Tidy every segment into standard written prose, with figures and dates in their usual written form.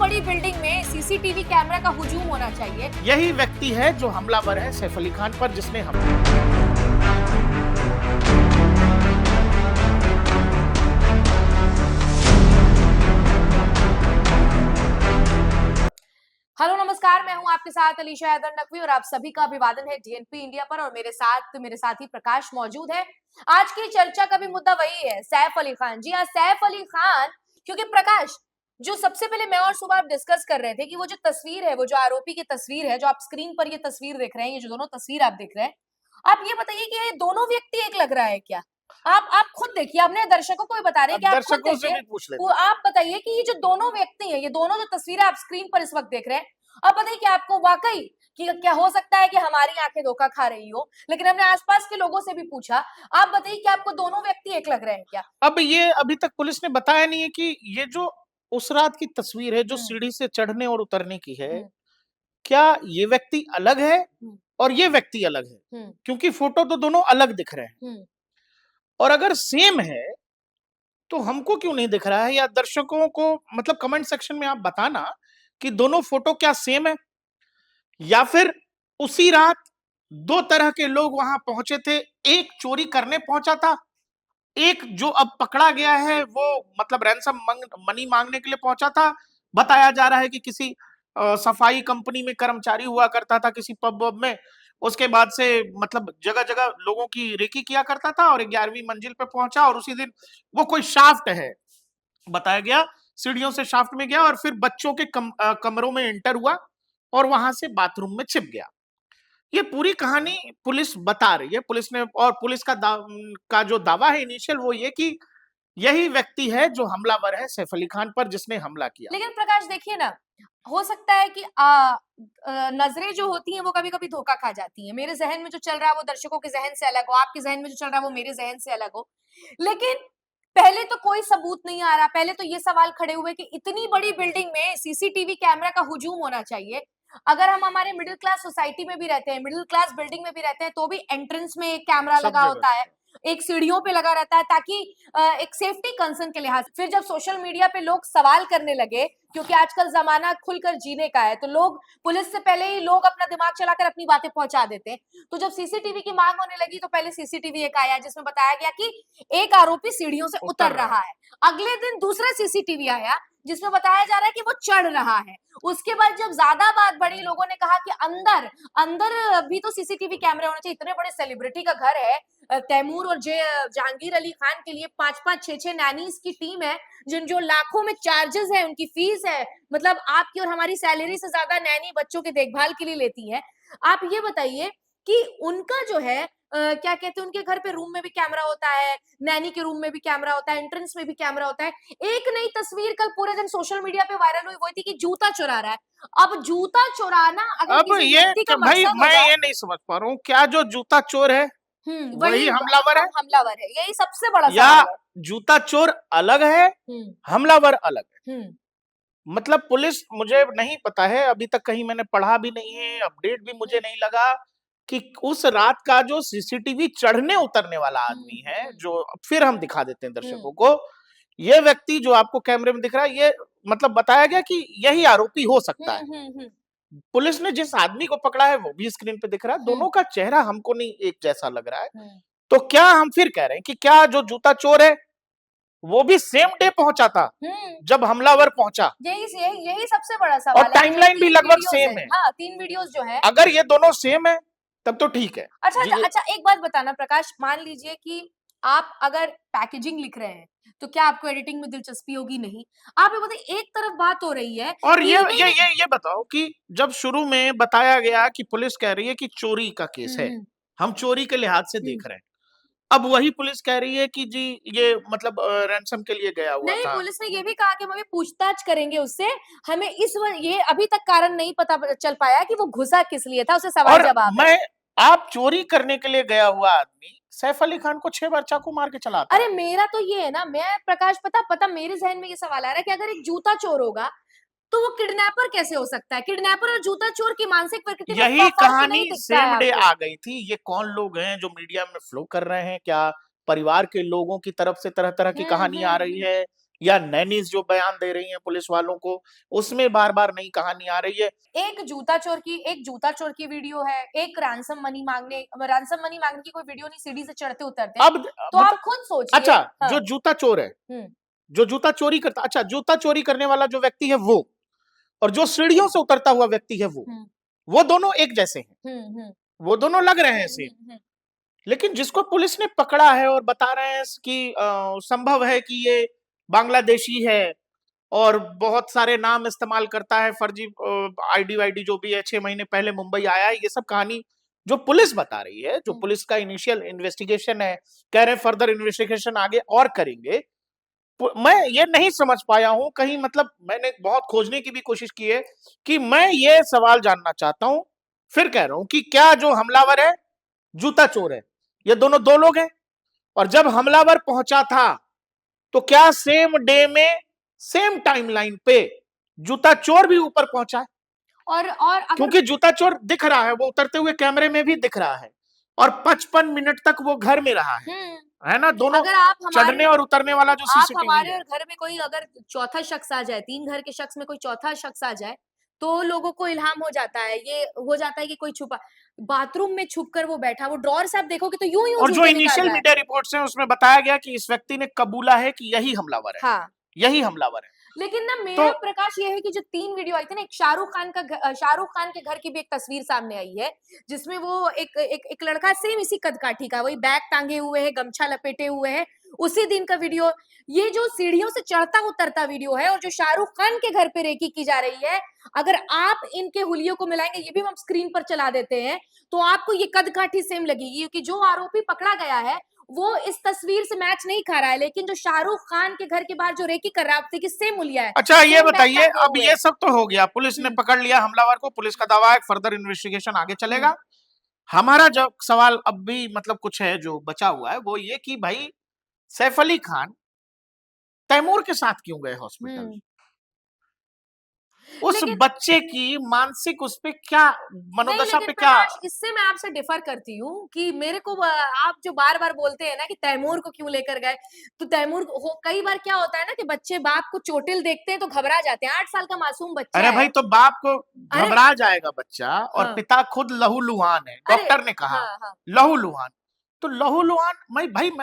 बड़ी बिल्डिंग में CCTV camera का हुजूम होना चाहिए। यही व्यक्ति है जो हमलावर है सैफ अली खान पर, जिसने हम हेलो नमस्कार, मैं हूं आपके साथ अलीशा हैदर नकवी और आप सभी का अभिवादन है डीएनपी इंडिया पर। और मेरे साथ ही प्रकाश मौजूद है। आज की चर्चा का भी मुद्दा वही है, सैफ अली खान। जी हाँ, सैफ अली खान। क्योंकि प्रकाश, जो सबसे पहले मैं और सुबह डिस्कस कर रहे थे कि वो जो तस्वीर है, वो जो आरोपी की तस्वीर है, जो आप स्क्रीन पर ये तस्वीर देख रहे हैं, ये जो दोनों तस्वीर आप देख रहे हैं, आप ये बताइए कि ये दोनों व्यक्ति एक लग रहा है क्या? आप खुद देखिए, अपने दर्शकों को भी बता रहे हैं कि आप खुद दर्शकों से देखिए। भी पूछ लेते आप बताइए कि ये जो दोनों व्यक्ति हैं, ये दोनों जो तस्वीरें आप स्क्रीन पर इस वक्त देख रहे हैं, अब बताइए कि आपको वाकई कि क्या हो सकता है कि हमारी आंखें धोखा खा रही हो, लेकिन हमने आसपास के लोगों से भी पूछा। आप बताइए कि आपको दोनों व्यक्ति एक लग रहे हैं क्या? अब ये अभी तक पुलिस ने बताया नहीं है कि ये जो उस रात की तस्वीर है, जो हम्म, सीढ़ी से चढ़ने और उतरने की है, हम्म, क्या ये व्यक्ति अलग है हम्म, और ये व्यक्ति अलग है? हम्म, क्योंकि फोटो तो दोनों अलग दिख रहे हैं, हम्म, और अगर सेम है तो हमको क्यों नहीं दिख रहा है? या दर्शकों को मतलब कमेंट सेक्शन में आप बताना कि दोनों फोटो क्या सेम है, या फिर उसी रात दो तरह के लोग वहां पहुंचे थे। एक चोरी करने पहुंचा था, एक जो अब पकड़ा गया है वो मतलब रैंसम मनी मांगने के लिए पहुंचा था। बताया जा रहा है कि किसी सफाई कंपनी में कर्मचारी हुआ करता था, किसी पब वब में। उसके बाद से मतलब जगह जगह लोगों की रेकी किया करता था, और 11वीं मंजिल पे पहुंचा, और उसी दिन वो कोई शाफ्ट है बताया गया, सीढ़ियों से शाफ्ट में गया और फिर बच्चों के कमरों में एंटर हुआ और वहां से बाथरूम में छिप गया। ये पूरी कहानी पुलिस बता रही है। पुलिस ने, और पुलिस का जो दावा है इनिशियल, वो ये कि यही व्यक्ति है जो हमलावर है सैफ अली खान पर, जिसने हमला किया। लेकिन प्रकाश देखिए ना, हो सकता है कि नजरें जो होती हैं वो कभी कभी धोखा खा जाती हैं। मेरे जहन में जो चल रहा है वो दर्शकों के जहन से अलग हो, आपके जहन में जो चल रहा है वो मेरे जहन से अलग हो। लेकिन पहले तो कोई सबूत नहीं आ रहा। पहले तो ये सवाल खड़े हुए कि इतनी बड़ी बिल्डिंग में सीसीटीवी कैमरा का हुजूम होना चाहिए। अगर हम हमारे मिडिल क्लास सोसाइटी में भी रहते हैं, मिडिल क्लास बिल्डिंग में भी रहते हैं, तो भी एंट्रेंस में एक कैमरा सब लगा जगह होता है, एक सीढ़ियों पे लगा रहता है, ताकि एक सेफ्टी कंसर्न के लिहाज। फिर जब सोशल मीडिया पे लोग सवाल करने लगे, क्योंकि आजकल जमाना खुलकर जीने का है, तो लोग पुलिस से पहले ही लोग अपना दिमाग चलाकर अपनी बातें पहुंचा देते हैं। तो जब सीसीटीवी की मांग होने लगी, तो पहले सीसीटीवी एक आया जिसमें बताया गया कि एक आरोपी सीढ़ियों से उतर रहा है। अगले दिन दूसरा सीसीटीवी आया जिसमें बताया जा रहा है कि वो चढ़ रहा है। उसके बाद जब ज्यादा बात बढ़ी, लोगों ने कहा कि अंदर अंदर भी तो सीसीटीवी कैमरे होने चाहिए। इतने बड़े सेलिब्रिटी का घर है, तैमूर और जहांगीर अली खान के लिए 5-5 6-6 नैनीज की टीम है, जिन जो लाखों में चार्जेस है, उनकी फीस है। मतलब आपकी और हमारी सैलरी से ज्यादा नैनी बच्चों के देखभाल के लिए लेती है। आप ये बताइए कि उनका जो है क्या कहते हैं, उनके घर पे रूम में भी कैमरा होता है, नैनी के रूम में भी कैमरा होता है, एंट्रेंस में भी कैमरा होता है। एक नई तस्वीर कल पूरे दिन सोशल मीडिया पे वायरल हुई, वो थी कि जूता चुरा रहा है। अब जूता चुराना अगर अब किसी ये व्यक्ति का भाई मकसद मैं होगा, ये नहीं समझ पा रहा हूँ, क्या जो जूता चोर है वही हमलावर है, हमलावर है? यही सबसे बड़ा या सवाल है। जूता चोर अलग है, हम्म, हमलावर अलग है? हम्म, मतलब पुलिस, मुझे नहीं पता है, अभी तक कहीं मैंने पढ़ा भी नहीं है, अपडेट भी मुझे नहीं लगा कि उस रात का जो सीसीटीवी चढ़ने उतरने वाला आदमी है, जो फिर हम दिखा देते हैं दर्शकों को, ये व्यक्ति जो आपको कैमरे में दिख रहा है, ये मतलब बताया गया कि यही आरोपी हो सकता है। पुलिस ने जिस आदमी को पकड़ा है वो भी स्क्रीन पे दिख रहा है, दोनों का चेहरा हमको नहीं एक जैसा लग रहा है। तो क्या हम फिर कह रहे हैं कि क्या जो जूता चोर है वो भी सेम डे पहुंचा था जब हमलावर पहुंचा? यही यही यही सबसे बड़ा और सवाल है। टाइमलाइन भी लगभग सेम है। हाँ, 3 वीडियोस जो है। अगर ये दोनों सेम है तब तो ठीक है अच्छा जी। अच्छा अच्छा, एक बात बताना प्रकाश, मान लीजिए कि आप अगर पैकेजिंग लिख रहे हैं, तो क्या आपको एडिटिंग में दिलचस्पी होगी? नहीं। आप ये बताइए, एक तरफ बात हो रही है और कि ये बताओ कि जब शुरू में बताया गया कि पुलिस कह रही है कि चोरी का केस है, हम चोरी के लिहाज से देख रहे हैं, अब वही पुलिस कह रही है कि जी ये मतलब रैंसम के लिए गया हुआ नहीं, था। पुलिस ने ये भी कहा कि हम अभी पूछताछ करेंगे उससे। हमें ये अभी तक कारण नहीं पता चल पाया कि वो घुसा किस लिए था, उसे सवाल और जवाब है। मैं, आप चोरी करने के लिए गया हुआ आदमी सैफ अली खान को 6 बार चाकू मार के चलाता अरे है। मेरा तो ये है ना, मैं प्रकाश, पता मेरे जहन में ये सवाल आ रहा है कि अगर एक जूता चोर होगा तो वो किडनैपर कैसे हो सकता है? किडनैपर और जूता चोर की मानसिक प्रकृति में यही फर्क तो कहानी नहीं दिखता है सेम डे आपको? आ गई थी। ये कौन लोग हैं जो मीडिया में फ्लो कर रहे हैं? क्या परिवार के लोगों की तरफ से तरह तरह की कहानी आ रही है, या नैनीज जो बयान दे रही हैं पुलिस वालों को, उसमें बार बार नई कहानी आ रही है। एक जूता चोर की वीडियो है, एक रैंसम मनी मांगने की कोई वीडियो नहीं, सीढ़ी से चढ़ते उतरते। अब तो मतलब आप खुद सोचिए। अच्छा, हाँ। जो जूता चोर है, हम्म। जो जूता चोरी करता, अच्छा जूता चोरी करने वाला जो व्यक्ति है वो, और जो सीढ़ियों से उतरता हुआ व्यक्ति है हम्म। वो दोनों एक जैसे हैं, हम्म। वो दोनों लग रहे हैं सेम। लेकिन जिसको पुलिस ने पकड़ा है और बता रहे हैं कि संभव है कि ये बांग्लादेशी है और बहुत सारे नाम इस्तेमाल करता है, फर्जी आईडी वाईडी जो भी है, 6 महीने पहले मुंबई आया है, ये सब कहानी जो पुलिस बता रही है, जो पुलिस का इनिशियल इन्वेस्टिगेशन है, कह रहे हैं फर्दर इन्वेस्टिगेशन आगे और करेंगे। मैं ये नहीं समझ पाया हूं कहीं, मतलब मैंने बहुत खोजने की भी कोशिश की है कि मैं ये सवाल जानना चाहता हूं, फिर कह रहा हूं कि क्या जो हमलावर है जूता चोर है, ये दोनों दो लोग हैं, और जब हमलावर पहुंचा था तो क्या सेम डे में सेम टाइमलाइन पे जूता चोर भी ऊपर पहुंचा है? और अगर क्योंकि जूता चोर दिख रहा है, वो उतरते हुए कैमरे में भी दिख रहा है, और 55 मिनट तक वो घर में रहा है ना, दोनों अगर आप चढ़ने और उतरने वाला जो आप सीसीटीवी हमारे है। घर में कोई अगर चौथा शख्स आ जाए, 3 घर के शख्स में कोई चौथा शख्स आ जाए, तो लोगों को इल्हाम हो जाता है, ये हो जाता है कि कोई छुपा बाथरूम में छुपकर वो बैठा, वो ड्रॉअर से आप देखोगे तो यूं-यूं और जो जूते निकाल इनिशियल रहा है। मीडिया रिपोर्ट्स हैं उसमें बताया गया कि इस व्यक्ति ने कबूला है कि यही हमलावर है, हाँ। यही हमलावर है। लेकिन ना तो मेरा प्रकाश ये है कि जो 3 वीडियो आई थी ना, एक शाहरुख खान के घर की भी एक तस्वीर सामने आई है, जिसमें वो एक लड़का सेम इसी कद-काठी का, वही बैग टाँगे हुए है, गमछा लपेटे हुए है, उसी दिन का वीडियो। ये जो सीढ़ियों से चढ़ता-उतरता वीडियो है और जो शाहरुख खान के घर पे रेकी की जा रही है, अगर आप इनके हुलियों को मिलाएँगे, ये भी हम स्क्रीन पर चला देते हैं, तो आपको ये कद-काठी सेम लगेगी, क्योंकि जो आरोपी पकड़ा गया है, वो इस तस्वीर से मैच नहीं खा रहा है, लेकिन जो शाहरुख खान के घर के बाहर जो रेकी कर रहा है, आप देखिए सेम हुलिया है, अच्छा ये सेम बैग बताइए, टाँगे अब हुए ये है। सब तो हो गया, पुलिस ने पकड़ लिया हमलावर को, पुलिस का दावा है फर्दर इन्वेस्टिगेशन आगे चलेगा। हमारा जो सवाल अब भी मतलब कुछ है जो बचा हुआ है, वो ये कि भाई सैफ अली खान तैमूर के साथ क्यों गए हॉस्पिटल? उस लेकिन बच्चे की मानसिक उस पे क्या, नहीं, मनोदशा लेकिन पे क्या? प्रकाश, इससे मैं आपसे डिफर करती हूँ कि मेरे को आप जो बार-बार बोलते हैं ना कि तैमूर को क्यों लेकर गए, तो तैमूर हो कई बार क्या होता है ना कि बच्चे बाप को चोटिल देखते हैं तो घबरा जाते हैं, 8 साल का मासूम बच्चा अरे भाई, है। तो बाप को अरे घबरा जाएगा बच्चा, और हाँ, पिता खुद लहूलुहान है, अरे डॉक्टर ने कहा हाँ, हाँ। लहूलुहान। तो लहूलुहान,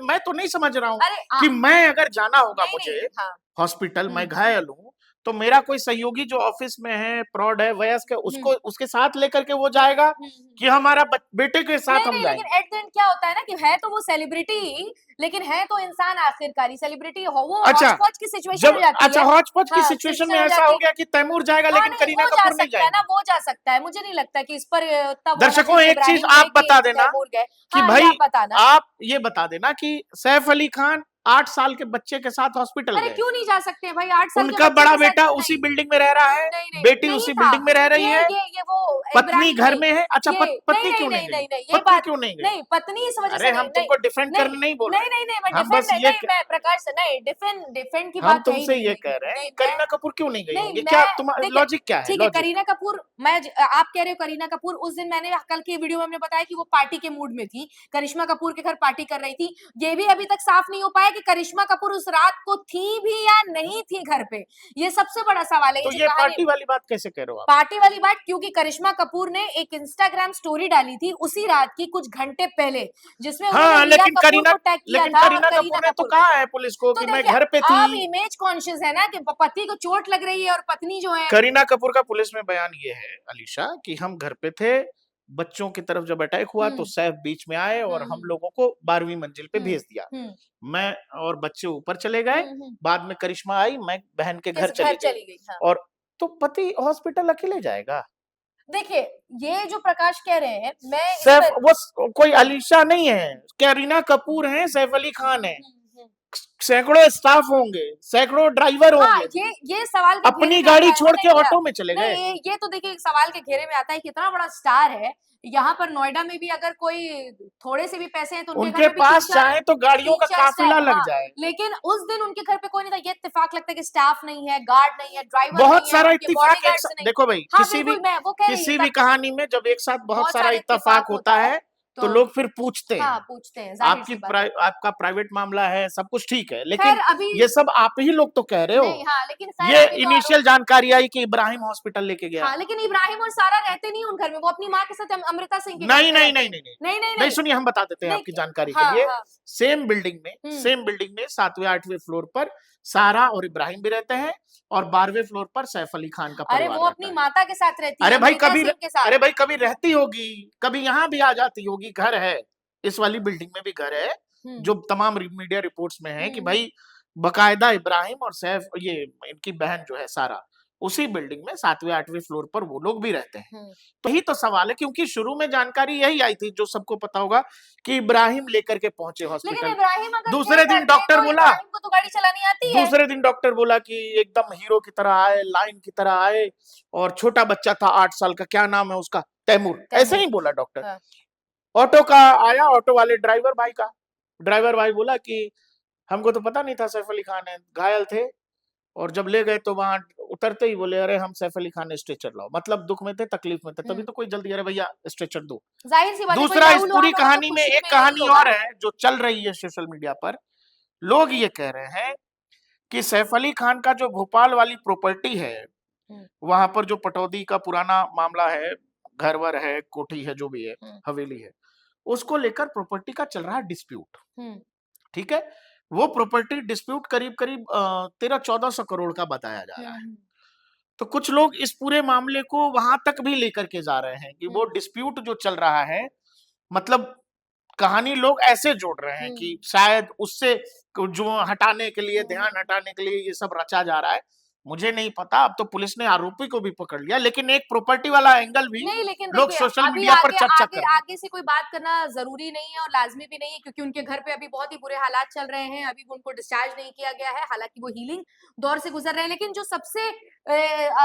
मैं तो नहीं समझ रहा हूँ अरे कि मैं अगर जाना होगा नहीं, मुझे नहीं, हाँ। हॉस्पिटल, मैं हुँ, घायल हूँ, तो मेरा कोई सहयोगी जो ऑफिस में है, प्रौढ़ है, वयस्क है, हुँ, उसको उसके साथ लेकर के वो जाएगा हुँ। कि हमारा बेटे के साथ नहीं, हम नहीं, लेकिन जाएंगे? एट द एंड क्या होता है ना कि है तो वो सेलिब्रिटी ही, लेकिन है तो इंसान आखिरकार, सेलिब्रिटी हो वो अच्छा, हौच-पौच की सिचुएशन जब हो जाती अच्छा है। हौच-पौच की हाँ, सिचुएशन में सिचुएशन हो ऐसा जाती हो है। गया कि तैमूर जाएगा हाँ, लेकिन नहीं, करीना वो जा कपूर नहीं सकता है ना, जाएंगी। वो जा सकता है। मुझे नहीं लगता कि इस पर तब होना दर्शकों चाहिए कि एक चीज इब्राहिम गए आप बता कि देना तैमूर गए। कि हाँ, ये भाई, आप बताना। आप ये बता देना कि सैफ अली खान 8 साल के बच्चे के साथ हॉस्पिटल अरे गए, क्यों नहीं जा सकते भाई, 8 साल के उनका बच्चे बड़ा के साथ बेटा क्यों उसी नहीं? बिल्डिंग में रह रहा है, नहीं, नहीं, बेटी नहीं उसी था। बिल्डिंग में रह रही है, ये वो पत्नी इब्राहिम घर भाई, में है। अच्छा, ये नहीं, पत्नी नहीं, क्यों नहीं नहीं, गई? नहीं, नहीं, ये पत्नी बात क्यों नहीं गई? नहीं, पत्नी इस वजह अरे से नहीं, हम नहीं, तुमको डिफेंड नहीं, करने नहीं बोल नहीं, रहे, नहीं, नहीं, मैं हम डिफेंड बस नहीं, ये नहीं, मैं प्रकाश से नहीं, डिफेंड की हम बात है ही तुमसे नहीं ये मेरी। कह रहे हैं नहीं, कि करीना कपूर क्यों नहीं गई नहीं, होंगी? क्या मैं तुम्हारा देखिए, लॉजिक क्या है? ठीक है, लॉजिक करीना कपूर, आप कह रहे हो करीना कपूर, उस दिन मैंने कल की वीडियो में हमने बताया कि वो पार्टी के मूड में थी, करिश्मा कपूर के घर पार्टी कर रही थी। ये भी अभी तक साफ नहीं हो पाया कि करिश्मा कपूर उस रात को थी भी या नहीं थी घर पे। ये सबसे बड़ा सवाल है, ये तो जो ये कहानी पार्टी वाली बात कैसे कह रहे हो आप? पार्टी वाली बात, क्योंकि करिश्मा कपूर ने एक इंस्टाग्राम स्टोरी डाली थी उसी रात की कुछ घंटे पहले, जिसमें उन्होंने हाँ, रिया कपूर को टैग किया था और करीना कपूर करीना ने तो कपूर को। कहा है पुलिस को तो कि मैं देखिए, घर पे अब थी। इमेज कॉन्शियस है ना कि पति को चोट लग रही है और पत्नी जो है। करीना कपूर का पुलिस में बयान ये है अलीशा कि हम घर पे थे, बच्चों की तरफ जब अटैक हुआ तो सैफ बीच में आए और हम लोगों को 12वीं मंजिल पे भेज दिया। हम्म मैं और बच्चे ऊपर चले गए, हम्म बाद में करिश्मा आई, मैं बहन के घर किस चली घर गई। चली गई, हाँ। और तो पति हॉस्पिटल अकेले जाएगा? देखिए, ये जो प्रकाश कह रहे हैं, मैं इस सैफ पर वो कोई अलीशा नहीं है, करीना कपूर है, सैफ अली खान है, हम्म। सैकड़ों स्टाफ होंगे, सैकड़ों ड्राइवर हाँ, होंगे, ये सवाल के घेरे अपनी में आता गाड़ी है ना, छोड़ के नहीं ऑटो में चले नहीं, गए। ये तो देखिए सवाल के घेरे में आता है, कितना बड़ा स्टार है। यहाँ पर नोएडा में भी अगर कोई थोड़े से भी पैसे हैं तो उनके घर उनके में भी पास चाहे तो गाड़ियों का 3-4 काफिला स्टार, लग हाँ। जाए। लेकिन उस दिन उनके घर पे कोई नहीं था, ये इत्तेफाक लगता है कि स्टाफ नहीं है, गार्ड नहीं है, ड्राइवर बहुत नहीं है, सारा उनके इत्तेफाक एक बॉडीगार्ड्स साथ, नहीं। देखो भाई, हाँ, बिल्कुल, मैं वो कह रही हूँ किसी भी तब कहानी में जब एक साथ बहुत बहुत सारा सारे इत्तेफाक इत्तेफाक होता होता है, है तो लोग फिर पूछते हैं। हाँ, पूछते हैं, जाहिर आपकी सी बात है। आपका प्राइवेट मामला है, सब कुछ ठीक है, लेकिन खैर अभी ये सब आप ही लोग तो कह रहे हो। नहीं, हाँ, लेकिन खैर ये अभी तो इनिशियल जानकारी आई कि इब्राहिम हॉस्पिटल लेके गया। हाँ, लेकिन इब्राहिम और सारा रहते नहीं उन घर में, वो अपनी माँ के साथ अमृता सिंह के घर नहीं पे नहीं रहते नहीं हैं। नहीं नहीं नहीं, नहीं, नहीं, नहीं। सुनिए हम बता देते हैं नहीं, आपकी जानकारी के हाँ, लिए। हाँ। सेम बिल्डिंग में 7वें 8वें फ्लोर पर सारा और इब्राहिम भी रहते हैं, और 12वें फ्लोर पर सैफ अली खान का अरे परिवार वो रहता अपनी है। माता के साथ रहती है, अरे भाई अमृता सिंह के साथ। अरे भाई कभी रहती होगी, कभी यहाँ भी आ जाती होगी, घर है, इस वाली बिल्डिंग में भी घर है, हम्म, जो तमाम मीडिया रिपोर्ट्स में है कि हम्म, भाई बकायदा इब्राहिम और सैफ, ये इनकी बहन जो है सारा, उसी बिल्डिंग में 7वें 8वें फ्लोर पर वो लोग भी रहते हैं। हम्म। तो यही तो सवाल है, क्योंकि शुरू में जानकारी यही आई थी, जो सबको पता होगा, कि इब्राहिम लेकर के पहुंचे लेकिन हॉस्पिटल। इब्राहिम अगर थे दूसरे घर दिन पे डॉक्टर तो बोला इब्राहिम को तो गाड़ी चलानी आती है। दूसरे दिन डॉक्टर बोला कि एकदम हीरो की तरह आए, लाइन की तरह आए, और छोटा बच्चा था 8 साल का, क्या नाम है उसका, तैमूर, ऐसे ही बोला डॉक्टर। हाँ। ऑटो का आया, ऑटो वाले ड्राइवर भाई बोला कि हमको तो पता नहीं था सैफ अली खान है, घायल थे, और जब ले गए तो वहां उतरते ही बोले अरे हम सैफ अली खान स्ट्रेचर लाओ, मतलब दुख में थे, तकलीफ में थे, तभी तो कोई जल्दी, अरे भैया स्ट्रेचर दो। जाहिर सी बात है, कोई दूसरा, इस लहू पूरी लुहान होगा तो कहानी में खुशी एक में यही कहानी होगा। और है जो चल रही है सोशल मीडिया पर। लोग ये कह रहे हैं कि सैफ अली खान का जो भोपाल वाली प्रॉपर्टी है, हम्म, वहां पर जो पटौदी का पुराना मामला है, घर वर है, कोठी है, जो भी है, हम्म, हवेली है, उसको लेकर प्रॉपर्टी का चल रहा है डिस्प्यूट। हम्म, ठीक है, वो प्रॉपर्टी डिस्प्यूट करीब करीब 1300-1400 करोड़ का बताया जा रहा है। हम्म, तो कुछ लोग इस पूरे मामले को वहां तक भी लेकर के जा रहे हैं कि वो डिस्प्यूट जो चल रहा है, मतलब कहानी लोग ऐसे जोड़ रहे हैं कि शायद उससे जो हटाने के लिए, ध्यान हटाने के लिए ये सब रचा जा रहा है। मुझे नहीं पता, अब तो पुलिस ने आरोपी को भी पकड़ लिया, लेकिन एक प्रॉपर्टी वाला एंगल भी नहीं, लेकिन लोग देखिए सोशल अभी मीडिया पर आगे चर्चा आगे कर रहे हैं। आगे से कोई बात करना जरूरी नहीं है और लाजमी भी नहीं है, क्योंकि उनके घर पे अभी बहुत ही बुरे हालात चल रहे हैं, अभी उनको डिस्चार्ज नहीं किया गया है, हालांकि वो हीलिंग दौर से गुजर रहे हैं। लेकिन जो सबसे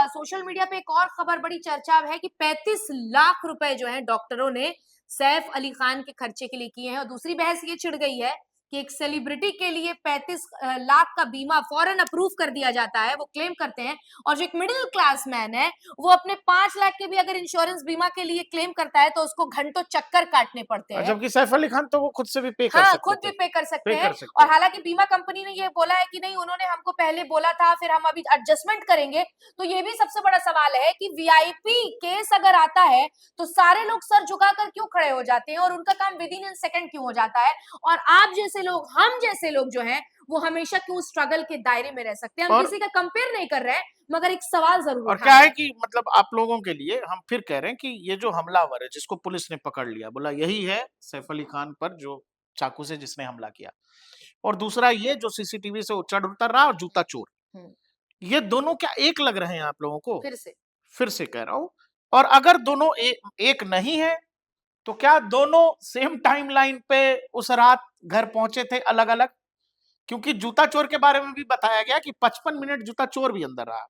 सोशल मीडिया पे एक और खबर बड़ी चर्चा में है कि 35 लाख रुपए जो है डॉक्टरों ने सैफ अली खान के खर्चे के लिए किए हैं। और दूसरी बहस ये छिड़ गई है कि एक सेलिब्रिटी के लिए 35 लाख का बीमा फौरन अप्रूव कर दिया जाता है, वो क्लेम करते हैं, और जो एक मिडिल क्लास मैन है वो अपने 5 लाख के भी अगर इंश्योरेंस बीमा के लिए क्लेम करता है तो उसको घंटों चक्कर काटने पड़ते हैं। जबकि सैफ अली खान तो वो खुद से भी पे कर हाँ, सकते खुद भी थे, पे कर सकते पे हैं। कर सकते और थे। हालांकि बीमा कंपनी ने ये बोला है कि नहीं, उन्होंने हमको पहले बोला था, फिर हम अभी एडजस्टमेंट करेंगे। तो ये भी सबसे बड़ा सवाल है कि वीआईपी केस अगर आता है तो सारे लोग सर झुकाकर क्यों खड़े हो जाते हैं और उनका काम विद इन सेकंड क्यों हो जाता है, और आप जैसे लोग, हम जैसे लोग जो हैं वो हमेशा क्यों स्ट्रगल के दायरे में रह सकते हैं। हम और किसी का कंपेयर नहीं कर रहे हैं, मगर एक सवाल जरूर और उठा क्या रहे है हैं। कि मतलब आप लोगों के लिए हम फिर कह रहे हैं कि ये जो हमलावर है, जिसको पुलिस ने पकड़ लिया, बोला यही है सैफ अली खान पर जो चाकू से जिसने हमला किया, और दूसरा ये जो सीसीटीवी से चढ़ उतर रहा और जूता चोर, हम्म, ये दोनों क्या एक लग रहे हैं आप लोगों को? फिर से फिर से कह रहा हूं। और अगर दोनों एक नहीं है, तो क्या दोनों सेम टाइमलाइन पे उस रात घर पहुंचे थे अलग अलग? क्योंकि जूता चोर के बारे में भी बताया गया कि 55 मिनट जूता चोर भी अंदर रहा।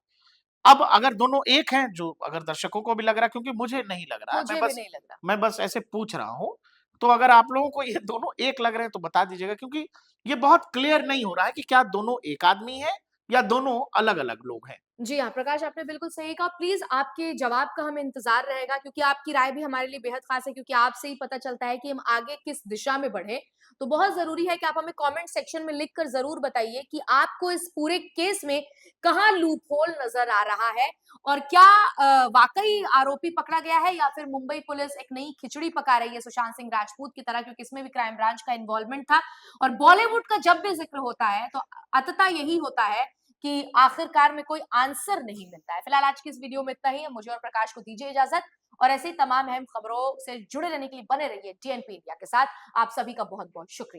अब अगर दोनों एक हैं, जो अगर दर्शकों को भी लग रहा है, क्योंकि मुझे नहीं लग रहा है, मुझे भी नहीं लग रहा। मैं बस ऐसे पूछ रहा हूं, तो अगर आप लोगों को ये दोनों एक लग रहे हैं तो बता दीजिएगा, क्योंकि ये बहुत क्लियर नहीं हो रहा है कि क्या दोनों एक आदमी है या दोनों अलग अलग लोग हैं। जी हाँ, प्रकाश आपने बिल्कुल सही कहा। प्लीज़ आपके जवाब का हमें इंतज़ार रहेगा, क्योंकि आपकी राय भी हमारे लिए बेहद ख़ास है, क्योंकि आपसे ही पता चलता है कि हम आगे किस दिशा में बढ़ें। तो बहुत ज़रूरी है कि आप हमें कमेंट सेक्शन में लिखकर ज़रूर बताइए कि आपको इस पूरे केस में कहाँ लूप होल नज़र आ रहा है, और क्या वाक़ई आरोपी पकड़ा गया है या फिर मुंबई पुलिस एक नई खिचड़ी पका रही है सुशांत सिंह राजपूत की तरह, क्योंकि इसमें भी क्राइम ब्रांच का इन्वॉल्वमेंट था। और बॉलीवुड का जब भी ज़िक्र होता है तो अंततः यही होता है कि आखिरकार में कोई आंसर नहीं मिलता है। फिलहाल आज की इस वीडियो में इतना ही है। मुझे और प्रकाश को दीजिए इजाजत, और ऐसे ही तमाम अहम खबरों से जुड़े रहने के लिए बने रहिए डीएनपी इंडिया के साथ। आप सभी का बहुत बहुत शुक्रिया।